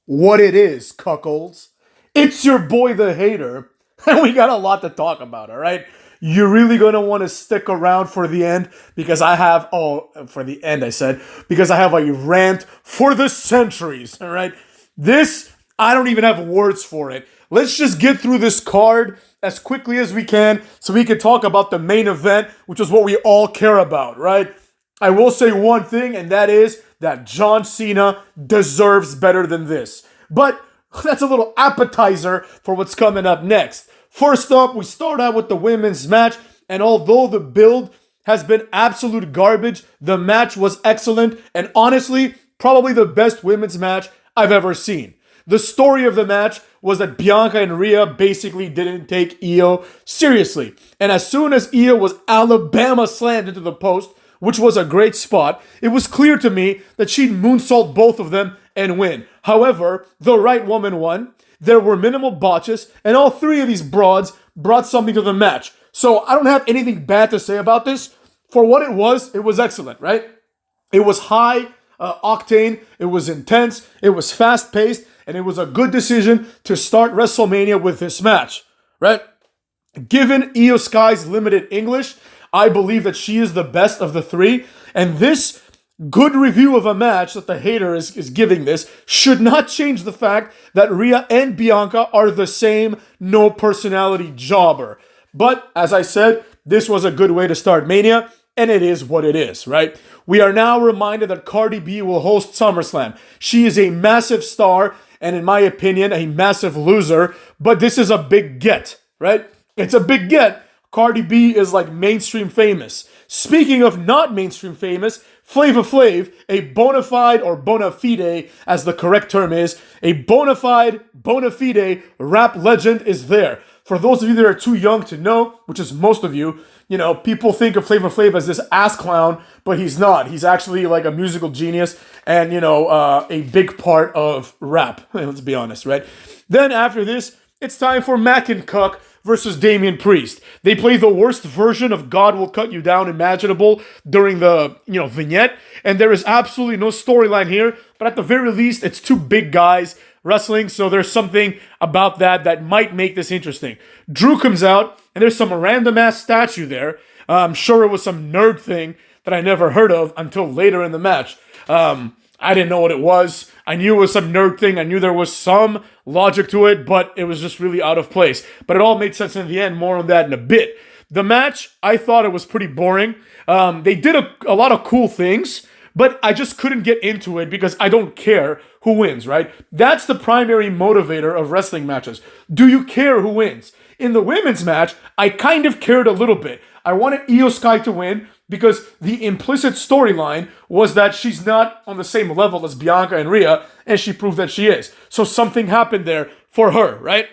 what it is, cuckolds. It's your boy the hater, and we got a lot to talk about, all right? You're really gonna want to stick around for the end because I have, for the end, I said, because I have a rant for the centuries, all right? This, I don't even have words for it. Let's just get through this card as quickly as we can so we can talk about the main event, which is what we all care about, right? I will say one thing, and that is that John Cena deserves better than this. But that's a little appetizer for what's coming up next. First up, we start out with the women's match, and although the build has been absolute garbage, the match was excellent, and honestly, probably the best women's match I've ever seen. The story of the match was that Bianca and Rhea basically didn't take Io seriously. And as soon as Io was Alabama slammed into the post, which was a great spot, it was clear to me that she'd moonsault both of them and win. However, the right woman won. There were minimal botches, and all three of these broads brought something to the match. So I don't have anything bad to say about this. For what it was excellent, right? It was high octane, it was intense, it was fast paced, and it was a good decision to start WrestleMania with this match, right? Given Io Sky's limited English, I believe that she is the best of the three, and this good review of a match that the hater is giving this should not change the fact that Rhea and Bianca are the same no personality jobber. But as I said, this was a good way to start Mania, and it is what it is, right? We are now reminded that Cardi B will host SummerSlam. She is a massive star, and in my opinion, a massive loser, but this is a big get, right? It's a big get. Cardi B is like mainstream famous. Speaking of not mainstream famous, Flava Flav, a bona fide or bona fide, as the correct term is, a bona fide rap legend is there. For those of you that are too young to know, which is most of you, you know, people think of Flava Flav as this ass clown, but he's not. He's actually like a musical genius and, you know, a big part of rap. Let's be honest, right? Then after this, it's time for McIntyre versus Damian Priest. They play the worst version of God Will Cut You Down imaginable during the, vignette, and there is absolutely no storyline here, but at the very least, it's two big guys wrestling, so there's something about that might make this interesting. Drew comes out, and there's some random-ass statue there. I'm sure it was some nerd thing that I never heard of until later in the match. I didn't know what it was. I knew it was some nerd thing. I knew there was some logic to it, but it was just really out of place. But it all made sense in the end. More on that in a bit. The match, I thought it was pretty boring. They did a lot of cool things, but I just couldn't get into it because I don't care who wins, right? That's the primary motivator of wrestling matches. Do you care who wins? In the women's match, I kind of cared a little bit. I wanted Io Sky to win because the implicit storyline was that she's not on the same level as Bianca and Rhea, and she proved that she is. So something happened there for her, right?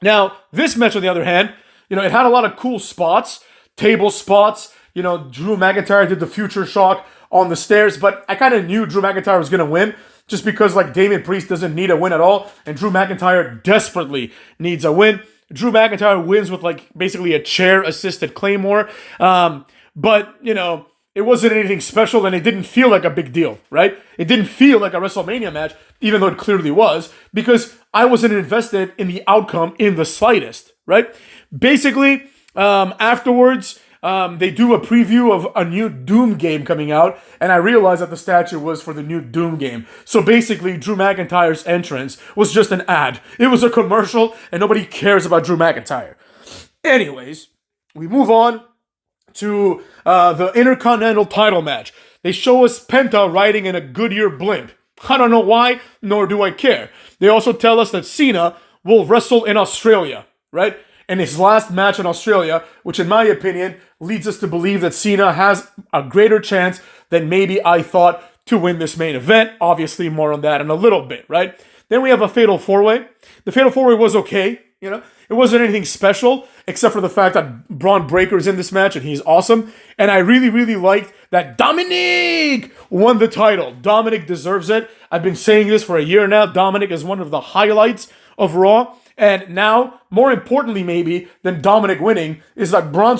Now, this match, on the other hand, it had a lot of cool spots, table spots. Drew McIntyre did the future shock on the stairs, but I kind of knew Drew McIntyre was going to win just because, Damian Priest doesn't need a win at all, and Drew McIntyre desperately needs a win. Drew McIntyre wins with, basically a chair-assisted Claymore. But, it wasn't anything special and it didn't feel like a big deal, right? It didn't feel like a WrestleMania match, even though it clearly was, because I wasn't invested in the outcome in the slightest, right? Basically, afterwards, they do a preview of a new Doom game coming out, and I realized that the statue was for the new Doom game. So basically, Drew McIntyre's entrance was just an ad. It was a commercial, and nobody cares about Drew McIntyre. Anyways, we move on to the Intercontinental title match. They show us Penta riding in a Goodyear blimp. I don't know why, nor do I care. They also tell us that Cena will wrestle in Australia, right? In his last match in Australia, which in my opinion leads us to believe that Cena has a greater chance than maybe I thought to win this main event. Obviously, more on that in a little bit, right? Then we have a Fatal 4-Way. The Fatal 4-Way was okay, It wasn't anything special, except for the fact that Braun Breaker is in this match, and he's awesome. And I really, really liked that Dominic won the title. Dominic deserves it. I've been saying this for a year now. Dominic is one of the highlights of Raw. And now, more importantly maybe than Dominic winning, is that Braun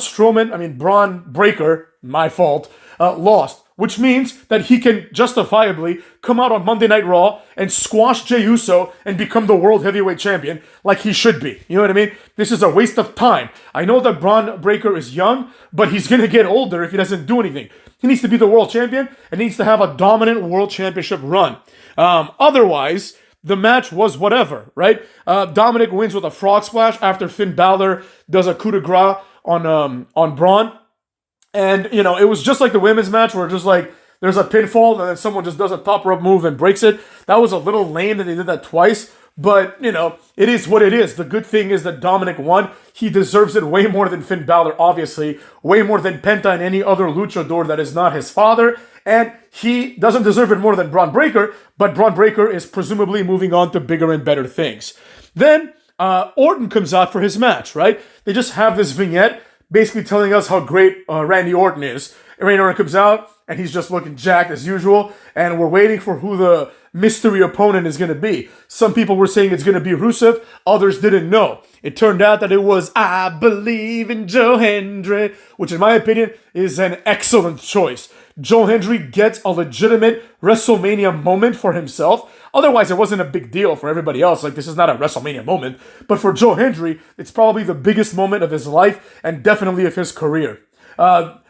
Breaker, my fault, lost. which means that he can justifiably come out on Monday Night Raw and squash Jey Uso and become the World Heavyweight Champion like he should be. You know what I mean? This is a waste of time. I know that Braun Breaker is young, but he's going to get older if he doesn't do anything. He needs to be the world champion and needs to have a dominant world championship run. Otherwise, the match was whatever, right? Dominic wins with a frog splash after Finn Balor does a coup de grace on Braun. And, you know, it was just like the women's match where just like there's a pinfall and then someone just does a top rope move and breaks it. That was a little lame that they did that twice. But, you know, it is what it is. The good thing is that Dominic won. He deserves it way more than Finn Balor, obviously. Way more than Penta and any other luchador that is not his father. And he doesn't deserve it more than Braun Breaker. But Braun Breaker is presumably moving on to bigger and better things. Then Orton comes out for his match, right? They just have this vignette basically telling us how great Randy Orton is. And Randy Orton comes out, and he's just looking jacked as usual, and we're waiting for who the mystery opponent is going to be. Some people were saying it's going to be Rusev, others didn't know. It turned out that it was I Believe in Joe Hendry, which in my opinion is an excellent choice. Joe Hendry gets a legitimate WrestleMania moment for himself. Otherwise, it wasn't a big deal for everybody else. Like, this is not a WrestleMania moment. But for Joe Hendry, it's probably the biggest moment of his life and definitely of his career.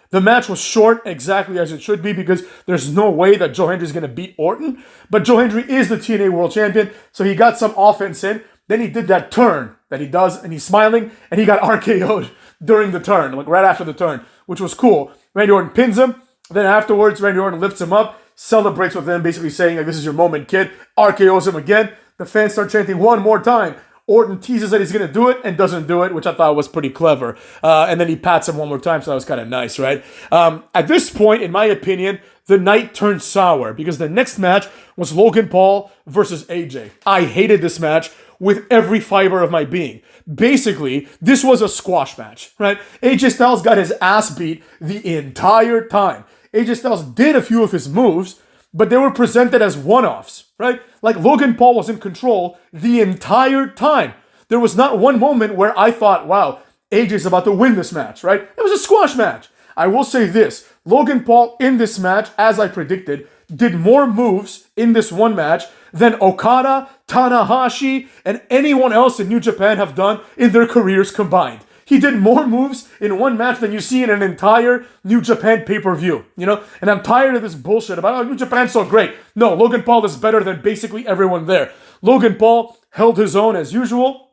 The match was short, exactly as it should be, because there's no way that Joe Hendry is going to beat Orton. But Joe Hendry is the TNA World Champion, so he got some offense in. Then he did that turn that he does, and he's smiling, and he got RKO'd during the turn, like right after the turn, which was cool. Randy Orton pins him. Then afterwards, Randy Orton lifts him up, celebrates with him, basically saying, like, this is your moment, kid. RKO's him again. The fans start chanting one more time. Orton teases that he's going to do it and doesn't do it, which I thought was pretty clever. And then he pats him one more time, so that was kind of nice, right? At this point, in my opinion, the night turned sour because the next match was Logan Paul versus AJ. I hated this match with every fiber of my being. Basically, this was a squash match, right? AJ Styles got his ass beat the entire time. AJ Styles did a few of his moves, but they were presented as one-offs, right? Like Logan Paul was in control the entire time. There was not one moment where I thought, wow, AJ's about to win this match, right? It was a squash match. I will say this, Logan Paul in this match, as I predicted, did more moves in this one match than Okada, Tanahashi, and anyone else in New Japan have done in their careers combined. He did more moves in one match than you see in an entire New Japan pay-per-view, you know? And I'm tired of this bullshit about, oh, New Japan's so great. No, Logan Paul is better than basically everyone there. Logan Paul held his own as usual.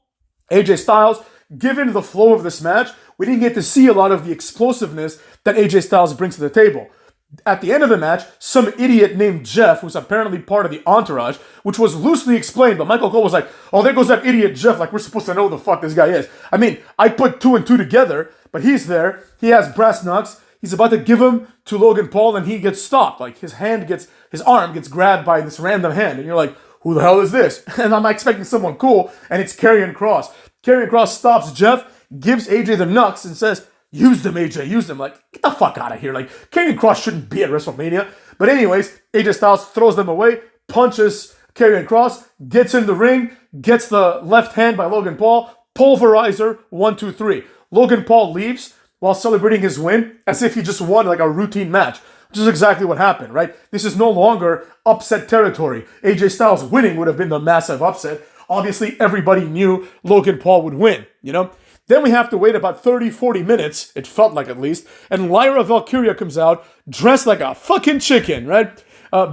AJ Styles, given the flow of this match, we didn't get to see a lot of the explosiveness that AJ Styles brings to the table. At the end of the match, some idiot named Jeff, who's apparently part of the entourage, which was loosely explained, but Michael Cole was like, oh, there goes that idiot Jeff, like we're supposed to know who the fuck this guy is. I mean, I put two and two together, but he's there, he has brass knucks, he's about to give him to Logan Paul, and he gets stopped. Like, his arm gets grabbed by this random hand, and you're like, who the hell is this? And I'm expecting someone cool, and it's Karrion Kross. Karrion Kross stops Jeff, gives AJ the knucks, and says, use them, AJ, use them. Like, get the fuck out of here. Like, Karrion Kross shouldn't be at WrestleMania. But anyways, AJ Styles throws them away, punches Karrion Kross, gets in the ring, gets the left hand by Logan Paul, pulverizer, 1, 2, 3. Logan Paul leaves while celebrating his win as if he just won like a routine match, which is exactly what happened, right? This is no longer upset territory. AJ Styles winning would have been the massive upset. Obviously, everybody knew Logan Paul would win, you know? Then we have to wait about 30, 40 minutes, it felt like at least, and Lyra Valkyria comes out dressed like a fucking chicken, right?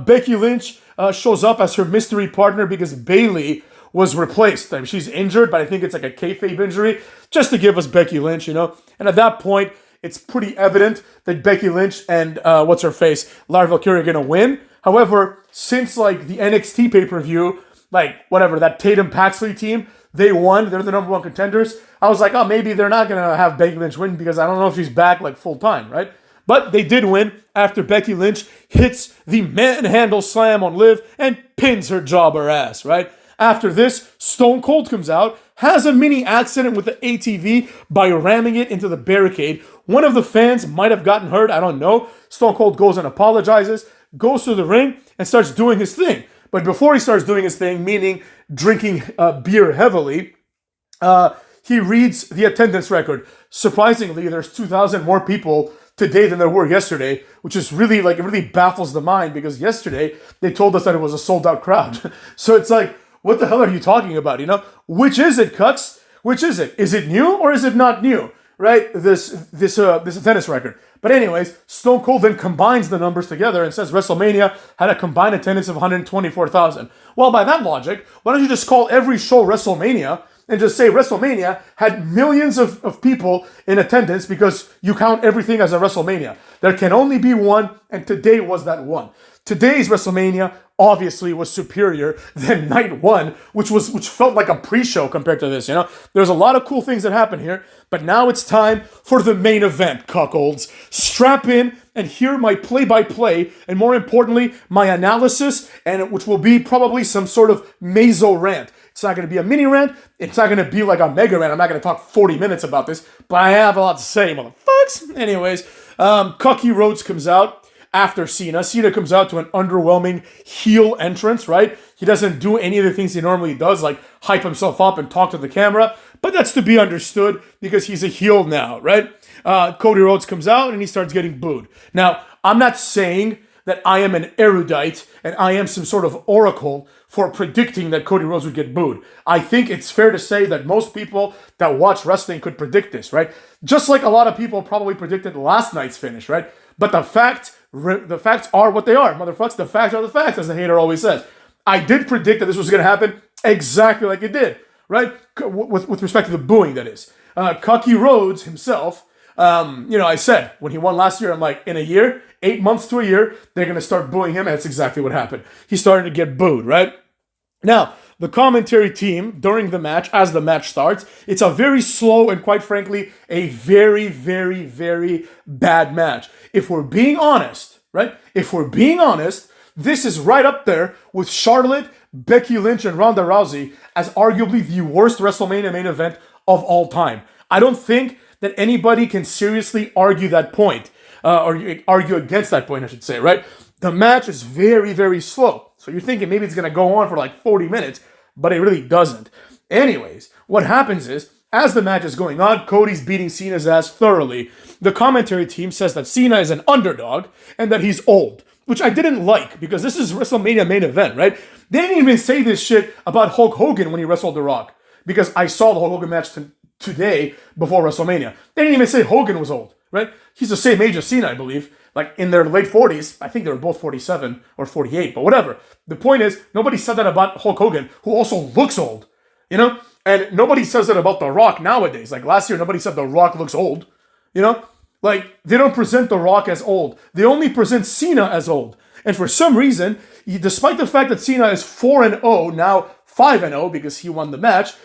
Becky Lynch shows up as her mystery partner because Bayley was replaced. I mean, she's injured, but I think it's like a kayfabe injury, just to give us Becky Lynch, you know? And at that point, it's pretty evident that Becky Lynch and, Lyra Valkyria are going to win. However, since like the NXT pay-per-view, like whatever, that Tatum Paxley team, they won. They're the number one contenders. I was like, oh, maybe they're not going to have Becky Lynch win because I don't know if she's back like full time, right? But they did win after Becky Lynch hits the manhandle slam on Liv and pins her jobber ass, right? After this, Stone Cold comes out, has a mini accident with the ATV by ramming it into the barricade. One of the fans might have gotten hurt, I don't know. Stone Cold goes and apologizes, goes to the ring, and starts doing his thing. But before he starts doing his thing, meaning drinking beer heavily, he reads the attendance record. Surprisingly, there's 2,000 more people today than there were yesterday, which is really like, it really baffles the mind because yesterday they told us that it was a sold out crowd. So it's like, what the hell are you talking about? You know, which is it, Cuts? Which is it? Is it new or is it not new? Right? This attendance record. But anyways, Stone Cold then combines the numbers together and says WrestleMania had a combined attendance of 124,000. Well, by that logic, why don't you just call every show WrestleMania and just say WrestleMania had millions of people in attendance because you count everything as a WrestleMania. There can only be one, and today was that one. Today's WrestleMania obviously was superior than night one, which felt like a pre-show compared to this, you know? There's a lot of cool things that happen here, but now it's time for the main event, cuckolds. Strap in and hear my play-by-play, and more importantly, my analysis, and which will be probably some sort of meso rant. It's not going to be a mini rant. It's not going to be like a mega rant. I'm not going to talk 40 minutes about this, but I have a lot to say, motherfucks. Anyways, Cody Rhodes comes out after Cena. Cena comes out to an underwhelming heel entrance, right? He doesn't do any of the things he normally does, like hype himself up and talk to the camera, but that's to be understood because he's a heel now, right? Cody Rhodes comes out and he starts getting booed. Now, I'm not saying that I am an erudite and I am some sort of oracle for predicting that Cody Rhodes would get booed. I think it's fair to say that most people that watch wrestling could predict this, right? Just like a lot of people probably predicted last night's finish, right? But the facts are what they are, motherfuckers. The facts are the facts, as the hater always says. I did predict that this was going to happen exactly like it did, right? With respect to the booing, that is. Cody Rhodes himself, I said when he won last year, I'm like, in a year, 8 months to a year, they're going to start booing him, and that's exactly what happened. He started to get booed, right? Now, the commentary team, during the match, as the match starts, it's a very slow and, quite frankly, a very, very, very bad match. If we're being honest, right? If we're being honest, this is right up there with Charlotte, Becky Lynch, and Ronda Rousey as arguably the worst WrestleMania main event of all time. I don't think that anybody can seriously argue that point, or argue against that point, I should say, right? The match is very, very slow. So you're thinking maybe it's going to go on for like 40 minutes, but it really doesn't. Anyways, what happens is, as the match is going on, Cody's beating Cena's ass thoroughly. The commentary team says that Cena is an underdog and that he's old, which I didn't like because this is WrestleMania main event, right? They didn't even say this shit about Hulk Hogan when he wrestled The Rock, because I saw the Hulk Hogan match today before WrestleMania. They didn't even say Hogan was old, right? He's the same age as Cena, I believe. Like in their late 40s. I think they were both 47 or 48, but whatever. The point is, nobody said that about Hulk Hogan, who also looks old, you know? And nobody says that about The Rock nowadays. Like last year, nobody said The Rock looks old, you know? Like, they don't present The Rock as old. They only present Cena as old. And for some reason, despite the fact that Cena is 4-0, now 5-0 because he won the match,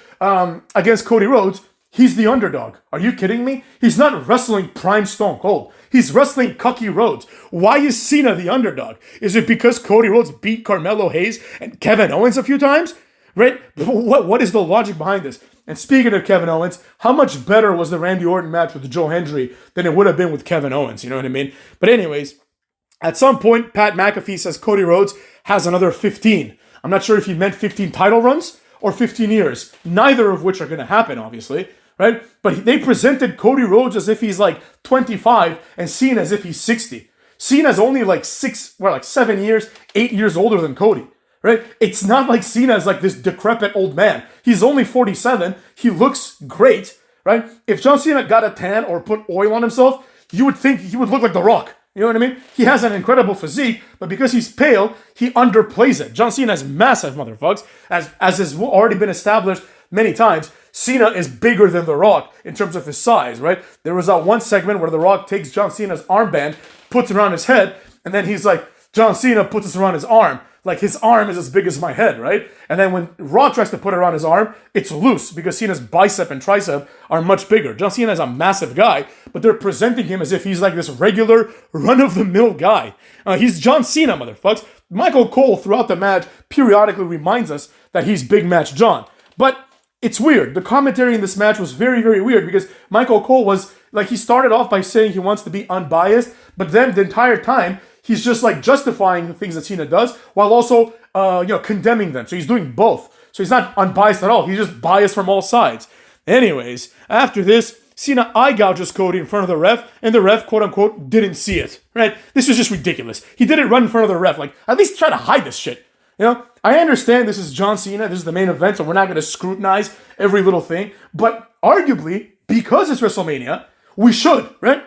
against Cody Rhodes, he's the underdog. Are you kidding me? He's not wrestling prime Stone Cold. He's wrestling Cody Rhodes. Why is Cena the underdog? Is it because Cody Rhodes beat Carmelo Hayes and Kevin Owens a few times? Right? What is the logic behind this? And speaking of Kevin Owens, how much better was the Randy Orton match with Joe Hendry than it would have been with Kevin Owens? You know what I mean? But anyways, at some point, Pat McAfee says Cody Rhodes has another 15. I'm not sure if he meant 15 title runs or 15 years. Neither of which are going to happen, obviously. Right? But they presented Cody Rhodes as if he's like 25 and Cena as if he's 60. Cena's only like 7 years, 8 years older than Cody. Right? It's not like Cena is like this decrepit old man. He's only 47. He looks great. Right? If John Cena got a tan or put oil on himself, you would think he would look like The Rock. You know what I mean? He has an incredible physique, but because he's pale, he underplays it. John Cena is massive, motherfucks. As has already been established many times, Cena is bigger than The Rock in terms of his size, right? There was that one segment where The Rock takes John Cena's armband, puts it around his head, and then he's like, John Cena puts this around his arm. Like his arm is as big as my head, right? And then when Rock tries to put it around his arm, it's loose because Cena's bicep and tricep are much bigger. John Cena is a massive guy, but they're presenting him as if he's like this regular run-of-the-mill guy. He's John Cena, motherfucks. Michael Cole, throughout the match, periodically reminds us that he's Big Match John. But it's weird. The commentary in this match was very, very weird because Michael Cole was, like, he started off by saying he wants to be unbiased, but then the entire time, he's just like justifying the things that Cena does while also, condemning them. So he's doing both. So he's not unbiased at all. He's just biased from all sides. Anyways, after this, Cena eye gouges Cody in front of the ref, and the ref, quote unquote, didn't see it, right? This was just ridiculous. He didn't run in front of the ref. Like, at least try to hide this shit. You know, I understand this is John Cena, this is the main event, so we're not going to scrutinize every little thing, but arguably, because it's WrestleMania, we should, right?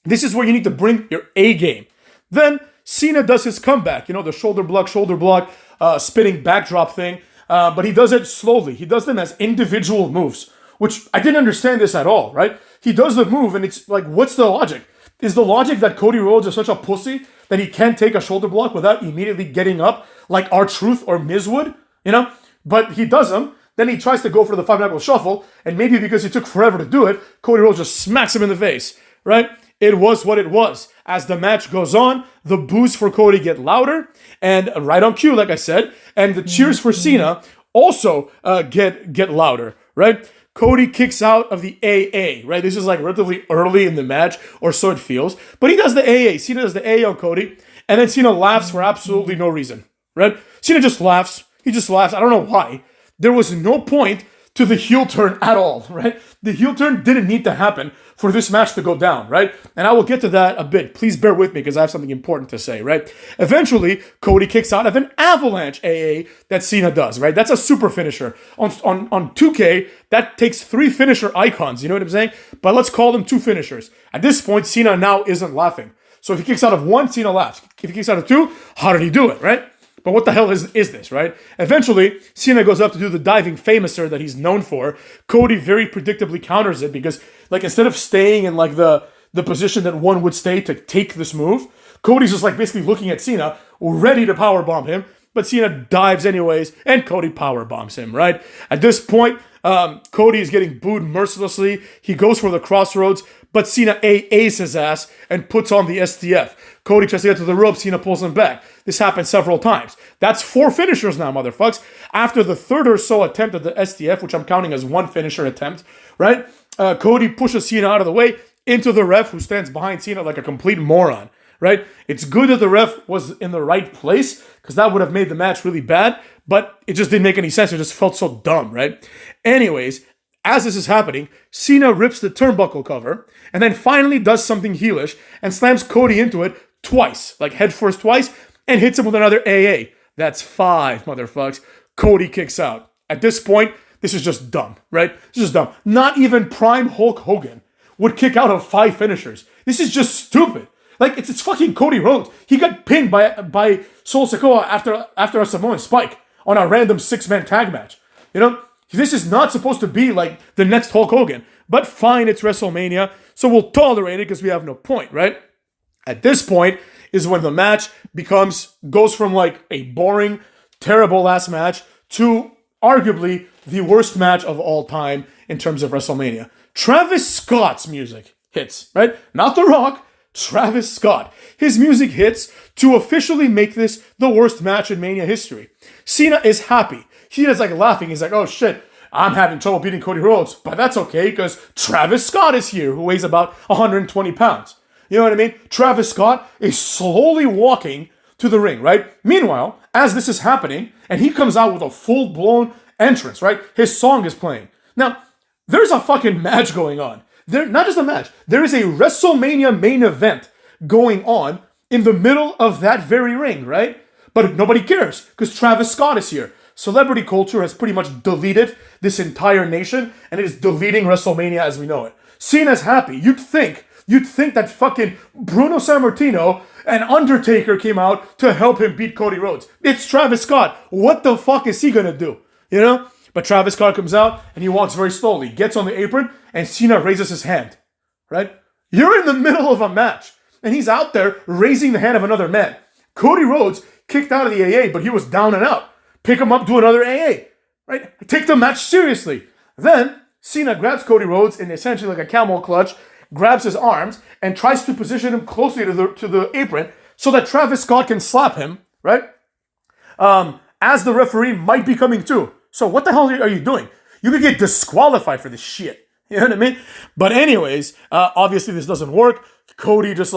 This is where you need to bring your A game. Then Cena does his comeback, you know, the shoulder block, spinning backdrop thing, but he does it slowly. He does them as individual moves, which I didn't understand this at all, right? He does the move, and it's like, what's the logic? Is the logic that Cody Rhodes is such a pussy that he can't take a shoulder block without immediately getting up like R-Truth or Miz would, you know? But he does them. Then he tries to go for the five-knuckle shuffle, and maybe because he took forever to do it, Cody Rhodes just smacks him in the face, right? It was what it was. As the match goes on, the boos for Cody get louder, and right on cue, like I said, and the cheers for Cena also get louder, right? Cody kicks out of the AA, right? This is like relatively early in the match, or so it feels. But he does the AA. Cena does the AA on Cody, and then Cena laughs for absolutely no reason, right? Cena just laughs. He just laughs. I don't know why. There was no point to the heel turn at all, right? The heel turn didn't need to happen for this match to go down, right? And I will get to that a bit. Please bear with me because I have something important to say, right? Eventually, Cody kicks out of an avalanche AA that Cena does, right? That's a super finisher. On 2K, that takes 3 finisher icons, you know what I'm saying? But let's call them 2 finishers. At this point, Cena now isn't laughing. So if he kicks out of 1, Cena laughs. If he kicks out of 2, how did he do it, right? But what the hell is this, right? Eventually, Cena goes up to do the diving famouser that he's known for. Cody very predictably counters it because, like, instead of staying in, like, the position that one would stay to take this move, Cody's just, like, basically looking at Cena, ready to powerbomb him. But Cena dives anyways, and Cody powerbombs him, right? At this point, Cody is getting booed mercilessly. He goes for the crossroads, but Cena AAs his ass and puts on the STF. Cody tries to get to the rope, Cena pulls him back. This happened several times. That's 4 finishers now, motherfucks. After the third or so attempt at the STF, which I'm counting as 1 finisher attempt, right? Cody pushes Cena out of the way into the ref, who stands behind Cena like a complete moron, right? It's good that the ref was in the right place, because that would have made the match really bad, but it just didn't make any sense. It just felt so dumb, right? Anyways, as this is happening, Cena rips the turnbuckle cover, and then finally does something heelish, and slams Cody into it twice, like head first twice, and hits him with another AA. That's 5, motherfucks. Cody kicks out. At this point, this is just dumb, right? This is just dumb. Not even prime Hulk Hogan would kick out of 5 finishers. This is just stupid. Like, it's fucking Cody Rhodes. He got pinned by Sol Sikoa after a Samoan spike on a random 6-man tag match. You know, this is not supposed to be like the next Hulk Hogan. But fine, it's WrestleMania, so we'll tolerate it because we have no point, right? At this point is when the match goes from like a boring, terrible last match to arguably the worst match of all time in terms of WrestleMania. Travis Scott's music hits, right? Not The Rock, Travis Scott. His music hits to officially make this the worst match in Mania history. Cena is happy. Cena's like laughing. He's like, oh shit, I'm having trouble beating Cody Rhodes, but that's okay because Travis Scott is here, who weighs about 120 pounds. You know what I mean? Travis Scott is slowly walking to the ring, right? Meanwhile, as this is happening, and he comes out with a full-blown entrance, right? His song is playing. Now, there's a fucking match going on. Not just a match. There is a WrestleMania main event going on in the middle of that very ring, right? But nobody cares because Travis Scott is here. Celebrity culture has pretty much deleted this entire nation, and it is deleting WrestleMania as we know it. Cena's happy. You'd think that fucking Bruno Sammartino and Undertaker came out to help him beat Cody Rhodes. It's Travis Scott. What the fuck is he gonna do? You know? But Travis Scott comes out and he walks very slowly, gets on the apron, and Cena raises his hand. Right? You're in the middle of a match, and he's out there raising the hand of another man. Cody Rhodes kicked out of the AA, but he was down and out. Pick him up, do another AA. Right? Take the match seriously. Then Cena grabs Cody Rhodes in essentially like a camel clutch, grabs his arms, and tries to position him closely to the apron so that Travis Scott can slap him, right? As the referee might be coming too. So what the hell are you doing? You could get disqualified for this shit. You know what I mean? But anyways, obviously this doesn't work. Cody just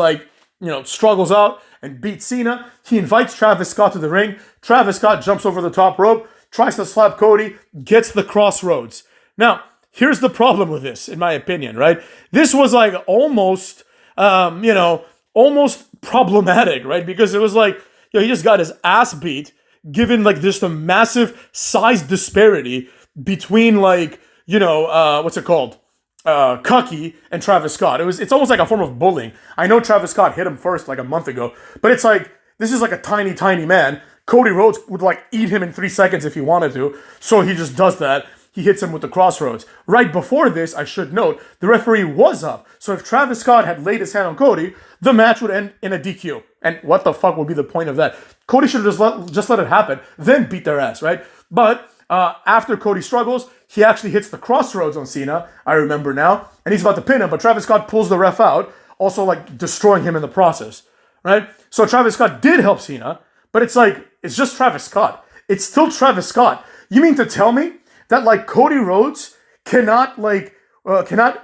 struggles out and beats Cena. He invites Travis Scott to the ring. Travis Scott jumps over the top rope, tries to slap Cody, gets the crossroads. Now, here's the problem with this, in my opinion, right? This was like almost, almost problematic, right? Because it was like, he just got his ass beat, given like just a massive size disparity between like, what's it called? Cucky and Travis Scott. It's almost like a form of bullying. I know Travis Scott hit him first like a month ago, but it's like, this is like a tiny, tiny man. Cody Rhodes would like eat him in 3 seconds if he wanted to. So he just does that. He hits him with the crossroads. Right before this, I should note, the referee was up. So if Travis Scott had laid his hand on Cody, the match would end in a DQ. And what the fuck would be the point of that? Cody should have just let it happen, then beat their ass, right? But after Cody struggles, he actually hits the crossroads on Cena, I remember now, and he's about to pin him, but Travis Scott pulls the ref out, also like destroying him in the process, right? So Travis Scott did help Cena, but it's like, it's just Travis Scott. It's still Travis Scott. You mean to tell me that like Cody Rhodes cannot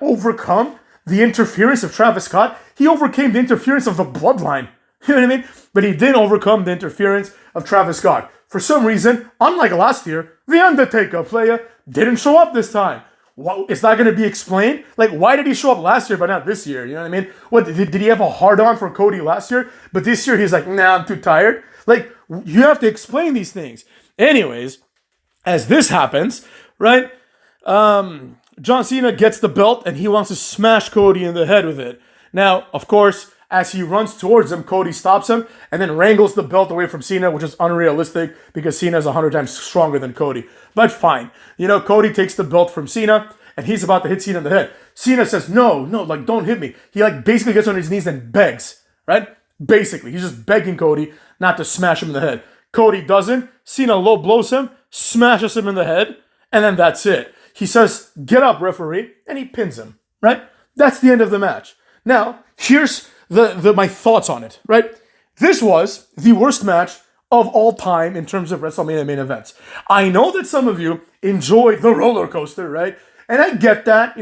overcome the interference of Travis Scott? He overcame the interference of the bloodline. You know what I mean? But he didn't overcome the interference of Travis Scott. For some reason, unlike last year, The Undertaker player didn't show up this time. It's not going to be explained? Like, why did he show up last year but not this year? You know what I mean? What, did he have a hard-on for Cody last year? But this year he's like, nah, I'm too tired. Like, you have to explain these things. Anyways, as this happens, right, John Cena gets the belt and he wants to smash Cody in the head with it. Now, of course, as he runs towards him, Cody stops him and then wrangles the belt away from Cena, which is unrealistic because Cena is 100 times stronger than Cody. But fine. Cody takes the belt from Cena and he's about to hit Cena in the head. Cena says, no, like, don't hit me. He like basically gets on his knees and begs, right? Basically, he's just begging Cody not to smash him in the head. Cody doesn't. Cena low blows him, smashes him in the head, and then that's it. He says, get up, referee, and he pins him, right? That's the end of the match. Now, here's my thoughts on it, right? This was the worst match of all time in terms of WrestleMania main events. I know that some of you enjoyed the roller coaster, right? And I get that,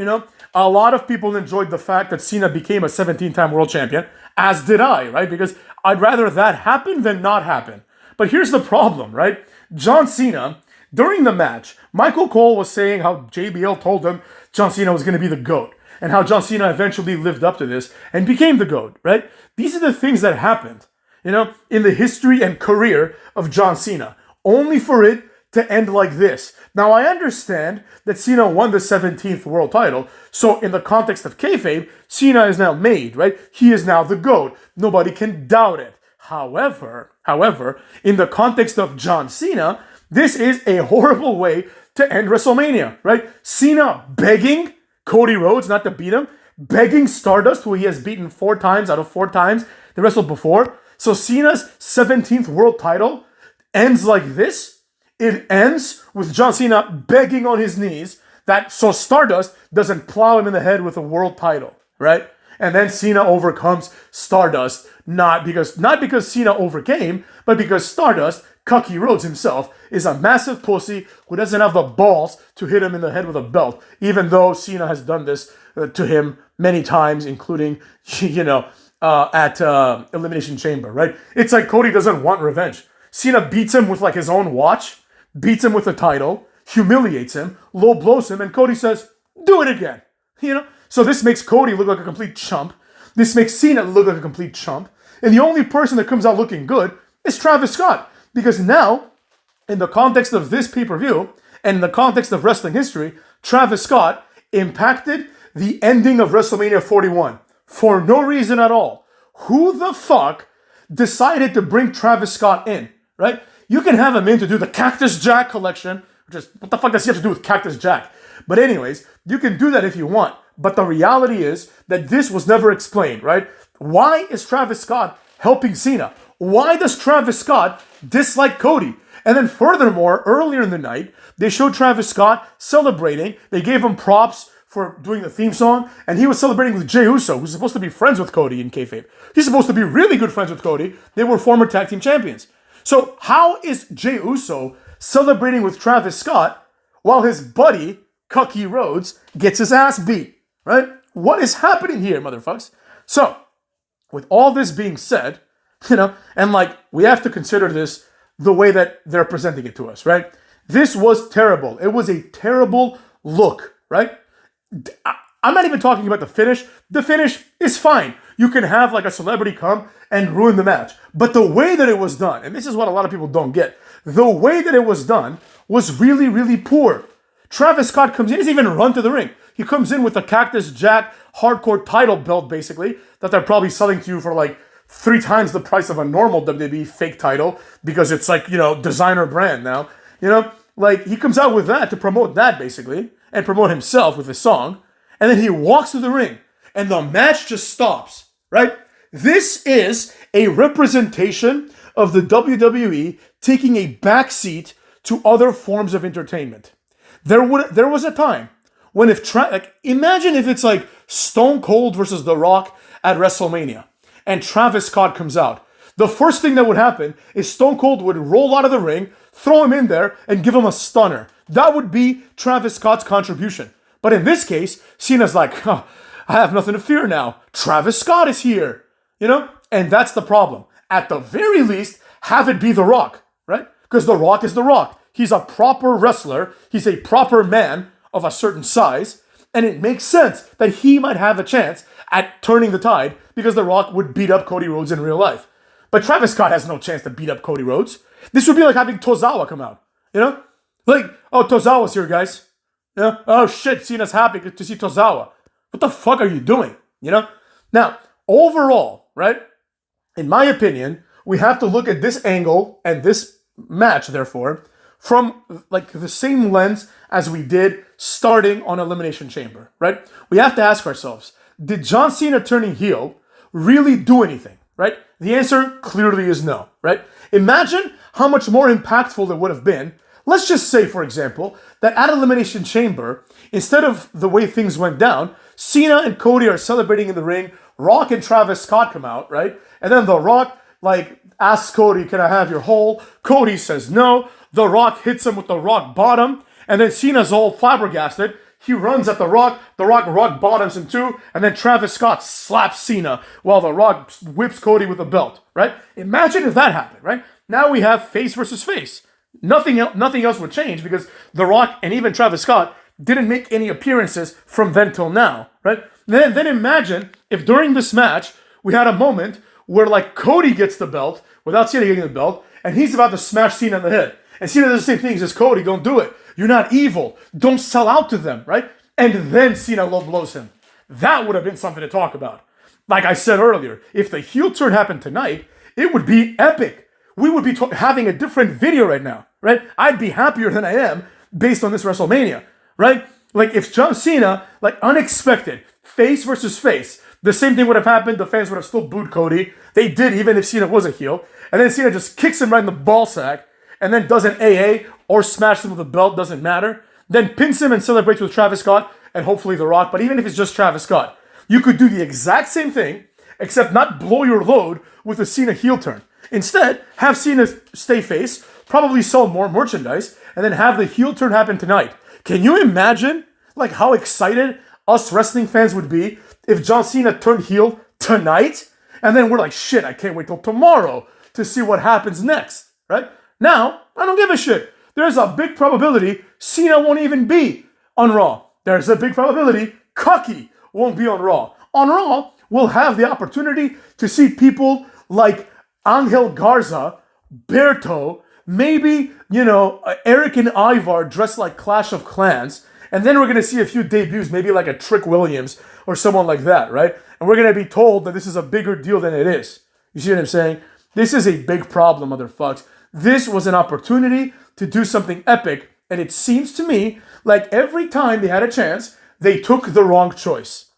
a lot of people enjoyed the fact that Cena became a 17-time world champion, as did I, right? Because I'd rather that happen than not happen. But here's the problem, right? John Cena, during the match, Michael Cole was saying how JBL told him John Cena was going to be the GOAT, and how John Cena eventually lived up to this and became the GOAT, right? These are the things that happened, in the history and career of John Cena, only for it to end like this. Now, I understand that Cena won the 17th world title, so in the context of kayfabe, Cena is now made, right? He is now the GOAT. Nobody can doubt it. However, in the context of John Cena, this is a horrible way to end WrestleMania, right? Cena begging Cody Rhodes not to beat him, begging Stardust, who he has beaten 4 times out of 4 times they wrestled before. So Cena's 17th world title ends like this. It ends with John Cena begging on his knees so Stardust doesn't plow him in the head with a world title, right? And then Cena overcomes Stardust, not because Cena overcame, but because Stardust, Cucky Rhodes himself, is a massive pussy who doesn't have the balls to hit him in the head with a belt, even though Cena has done this to him many times, including, at Elimination Chamber, right? It's like Cody doesn't want revenge. Cena beats him with like his own watch, beats him with the title, humiliates him, low blows him, and Cody says, do it again, So this makes Cody look like a complete chump. This makes Cena look like a complete chump. And the only person that comes out looking good is Travis Scott. Because now, in the context of this pay-per-view, and in the context of wrestling history, Travis Scott impacted the ending of WrestleMania 41 for no reason at all. Who the fuck decided to bring Travis Scott in, right? You can have him in to do the Cactus Jack collection, which is, what the fuck does he have to do with Cactus Jack? But anyways, you can do that if you want. But the reality is that this was never explained, right? Why is Travis Scott helping Cena? Why does Travis Scott dislike Cody? And then furthermore, earlier in the night, they showed Travis Scott celebrating. They gave him props for doing the theme song, and he was celebrating with Jey Uso, who's supposed to be friends with Cody in kayfabe. He's supposed to be really good friends with Cody. They were former tag team champions. So how is Jey Uso celebrating with Travis Scott while his buddy, Cucky Rhodes, gets his ass beat, right? What is happening here, motherfuckers? So, with all this being said, and like, we have to consider this the way that they're presenting it to us, right? This was terrible. It was a terrible look, right? I'm not even talking about the finish. The finish is fine. You can have like a celebrity come and ruin the match. But the way that it was done, and this is what a lot of people don't get, the way that it was done was really, really poor. Travis Scott comes in, he doesn't even run to the ring. He comes in with a Cactus Jack hardcore title belt, basically, that they're probably selling to you for like 3 times the price of a normal WWE fake title because it's like, designer brand now. Like he comes out with that to promote that, basically, and promote himself with his song. And then he walks to the ring, and the match just stops, right? This is a representation of the WWE taking a backseat to other forms of entertainment. There was a time when imagine if it's like Stone Cold versus The Rock at WrestleMania, and Travis Scott comes out. The first thing that would happen is Stone Cold would roll out of the ring, throw him in there, and give him a stunner. That would be Travis Scott's contribution. But in this case, Cena's like, I have nothing to fear now. Travis Scott is here, And that's the problem. At the very least, have it be The Rock, right? Because The Rock is The Rock. He's a proper wrestler. He's a proper man of a certain size. And it makes sense that he might have a chance at turning the tide because The Rock would beat up Cody Rhodes in real life. But Travis Scott has no chance to beat up Cody Rhodes. This would be like having Tozawa come out, Like, oh, Tozawa's here, guys. Oh shit, Cena's happy to see Tozawa. What the fuck are you doing? Now, overall, right? In my opinion, we have to look at this angle and this match, therefore, from like the same lens as we did starting on Elimination Chamber, right? We have to ask ourselves, did John Cena turning heel really do anything, right? The answer clearly is no, right? Imagine how much more impactful it would have been. Let's just say, for example, that at Elimination Chamber, instead of the way things went down, Cena and Cody are celebrating in the ring, Rock and Travis Scott come out, right? And then The Rock, asks Cody, can I have your hole? Cody says no. The Rock hits him with the Rock bottom, and then Cena's all flabbergasted. He runs at The Rock rock bottoms him too, and then Travis Scott slaps Cena while The Rock whips Cody with a belt, right? Imagine if that happened, right? Now we have face versus face. Nothing else would change because The Rock and even Travis Scott didn't make any appearances from then till now, right? Then imagine if during this match we had a moment where Cody gets the belt without Cena getting the belt, and he's about to smash Cena in the head. And Cena does the same thing. He says, Cody, don't do it. You're not evil. Don't sell out to them, right? And then Cena low blows him. That would have been something to talk about. Like I said earlier, if the heel turn happened tonight, it would be epic. We would be having a different video right now, right? I'd be happier than I am based on this WrestleMania, right? If John Cena, unexpected, face versus face, the same thing would have happened. The fans would have still booed Cody. They did, even if Cena was a heel. And then Cena just kicks him right in the ball sack and then does an AA or smashes him with a belt, doesn't matter. Then pins him and celebrates with Travis Scott and hopefully The Rock. But even if it's just Travis Scott, you could do the exact same thing, except not blow your load with a Cena heel turn. Instead, have Cena stay face, probably sell more merchandise, and then have the heel turn happen tonight. Can you imagine how excited us wrestling fans would be if John Cena turned heel tonight? And then we're like, shit, I can't wait till tomorrow to see what happens next, right? Now, I don't give a shit. There's a big probability Cena won't even be on Raw. There's a big probability Cocky won't be on Raw. On Raw, we'll have the opportunity to see people like Angel Garza, Berto, maybe, Eric and Ivar dressed like Clash of Clans. And then we're going to see a few debuts, maybe like a Trick Williams or someone like that, right? And we're going to be told that this is a bigger deal than it is. You see what I'm saying? This is a big problem, motherfucks. This was an opportunity to do something epic. And it seems to me like every time they had a chance, they took the wrong choice.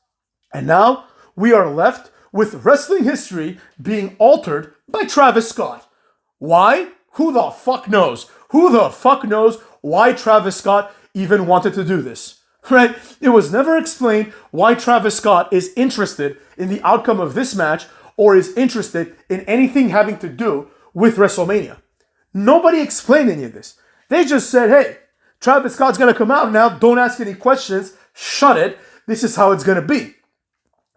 And now we are left with wrestling history being altered by Travis Scott. Why? Who the fuck knows? Who the fuck knows why Travis Scott even wanted to do this, right? It was never explained why Travis Scott is interested in the outcome of this match or is interested in anything having to do with WrestleMania. Nobody explained any of this. They just said, hey, Travis Scott's going to come out now. Don't ask any questions. Shut it. This is how it's going to be.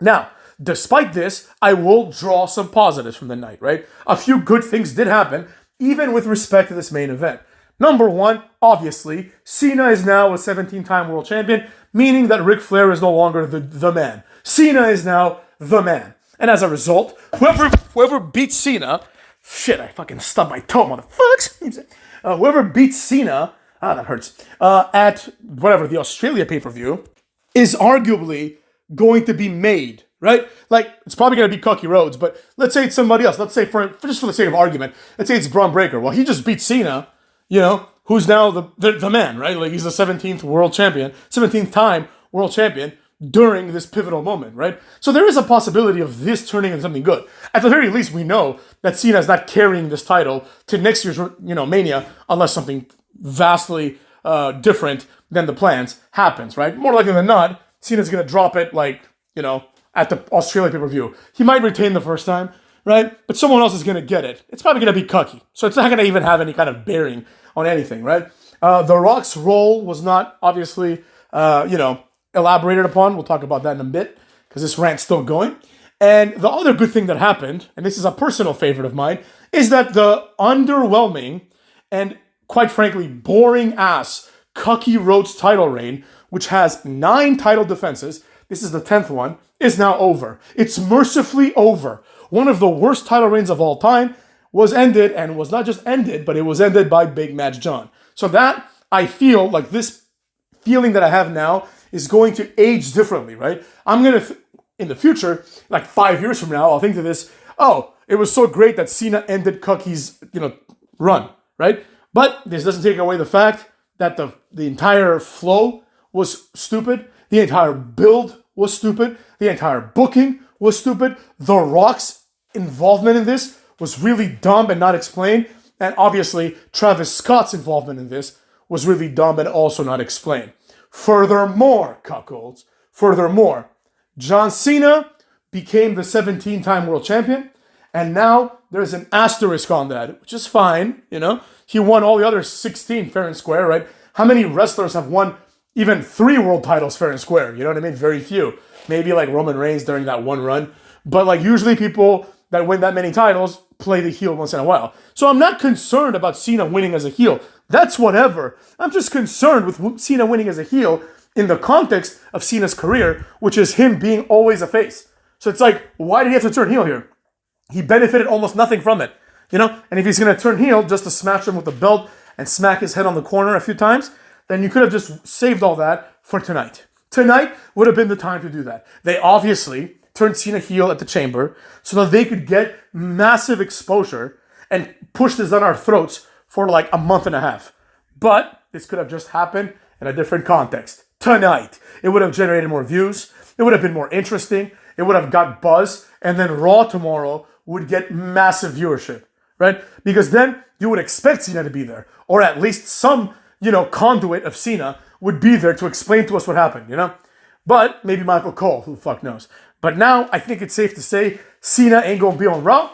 Now, despite this, I will draw some positives from the night, right? A few good things did happen, even with respect to this main event. Number one, obviously, Cena is now a 17-time world champion, meaning that Ric Flair is no longer the man. Cena is now the man. And as a result, whoever beats Cena, shit, I fucking stubbed my toe, motherfuckers. Whoever beats Cena, that hurts, at whatever, the Australia pay-per-view, is arguably going to be made, right? Like, it's probably going to be Cookie Rhodes, but let's say it's somebody else. Let's say, just for the sake of argument, let's say it's Braun Breaker. Well, he just beat Cena, who's now the man, right? Like, he's the 17th world champion, 17th time world champion during this pivotal moment, right? So there is a possibility of this turning into something good. At the very least, we know that Cena is not carrying this title to next year's, Mania, unless something vastly different than the plans happens, right? More likely than not, Cena's going to drop it, at the Australia pay-per-view. He might retain the first time, right? But someone else is going to get it. It's probably going to be Cookie. So it's not going to even have any kind of bearing on anything, right? The Rock's role was not, obviously, elaborated upon. We'll talk about that in a bit, because this rant's still going. And the other good thing that happened, and this is a personal favorite of mine, is that the underwhelming and, quite frankly, boring-ass Cookie Rhodes title reign, which has 9 title defenses, this is the 10th one, is now over. It's mercifully over. One of the worst title reigns of all time was ended, and was not just ended, but it was ended by Big Match John. So that, I feel like this feeling that I have now is going to age differently, right? I'm going to, in the future, like 5 years from now, I'll think to this, oh, it was so great that Cena ended Cookie's, run, right? But this doesn't take away the fact that the entire flow was stupid. The entire build was stupid. The entire booking was stupid. The Rock's involvement in this was really dumb and not explained. And obviously, Travis Scott's involvement in this was really dumb and also not explained. Furthermore, cuckolds, John Cena became the 17-time world champion, and now there's an asterisk on that, which is fine, He won all the other 16 fair and square, right? How many wrestlers have won even 3 world titles fair and square? You know what I mean? Very few. Maybe like Roman Reigns during that one run. But like usually people that win that many titles play the heel once in a while. So I'm not concerned about Cena winning as a heel. That's whatever. I'm just concerned with Cena winning as a heel in the context of Cena's career, which is him being always a face. So it's like, why did he have to turn heel here? He benefited almost nothing from it, And if he's going to turn heel just to smash him with the belt and smack his head on the corner a few times, then you could have just saved all that for tonight. Tonight would have been the time to do that. They obviously turned Cena heel at the Chamber so that they could get massive exposure and push this down our throats for like a month and a half. But this could have just happened in a different context. Tonight, it would have generated more views. It would have been more interesting. It would have got buzz. And then Raw tomorrow would get massive viewership, right? Because then you would expect Cena to be there. Or at least some, conduit of Cena would be there to explain to us what happened, But maybe Michael Cole, who the fuck knows. But now I think it's safe to say Cena ain't going to be on Raw.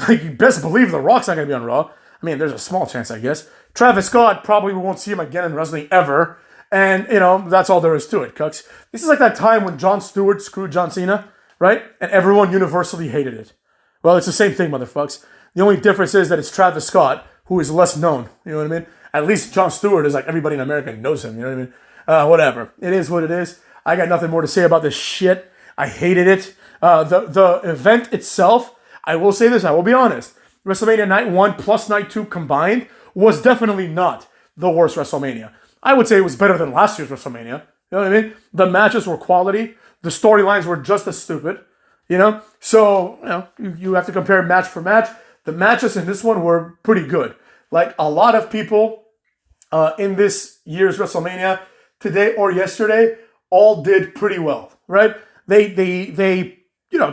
You best believe The Rock's not going to be on Raw. I mean, there's a small chance, I guess. Travis Scott, probably we won't see him again in wrestling ever. And, that's all there is to it, cucks. This is like that time when Jon Stewart screwed John Cena, right? And everyone universally hated it. Well, it's the same thing, motherfucks. The only difference is that it's Travis Scott, who is less known. You know what I mean? At least Jon Stewart is like everybody in America knows him. You know what I mean? Whatever. It is what it is. I got nothing more to say about this shit. I hated it. The event itself, I will say this, I will be honest. WrestleMania Night 1 plus Night 2 combined was definitely not the worst WrestleMania. I would say it was better than last year's WrestleMania. You know what I mean? The matches were quality. The storylines were just as stupid. So, you have to compare match for match. The matches in this one were pretty good. Like a lot of people in this year's WrestleMania, today or yesterday, all did pretty well, right? They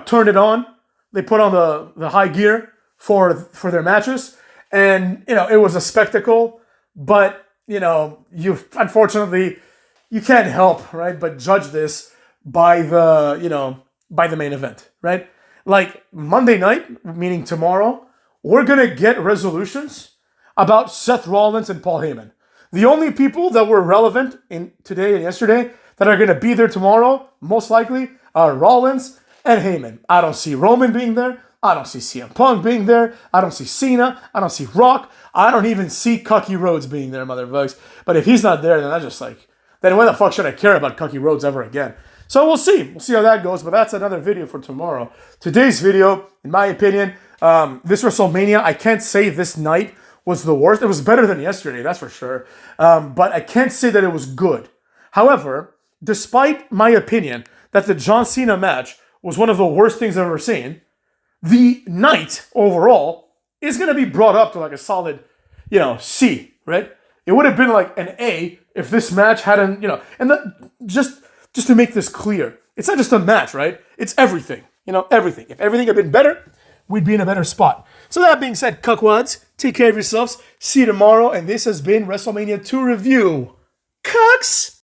turned it on. They put on the high gear for their matches, and it was a spectacle. But you unfortunately you can't help, right, but judge this by the main event, right? Like Monday night, meaning tomorrow, we're gonna get resolutions about Seth Rollins and Paul Heyman. The only people that were relevant in today and yesterday that are gonna be there tomorrow, most likely, are Rollins and Heyman. I don't see Roman being there. I don't see CM Punk being there. I don't see Cena. I don't see Rock. I don't even see Cucky Rhodes being there, motherfuckers. But if he's not there, then I'm just like, then when the fuck should I care about Cucky Rhodes ever again? So we'll see. We'll see how that goes. But that's another video for tomorrow. Today's video, in my opinion, this WrestleMania, I can't say this night was the worst. It was better than yesterday, that's for sure. But I can't say that it was good. However, despite my opinion that the John Cena match was one of the worst things I've ever seen, the night overall is going to be brought up to like a solid, C, right? It would have been like an A if this match hadn't, and just to make this clear, it's not just a match, right? It's everything, everything. If everything had been better, we'd be in a better spot. So that being said, cuckwads, take care of yourselves. See you tomorrow. And this has been WrestleMania 2 review. Cucks!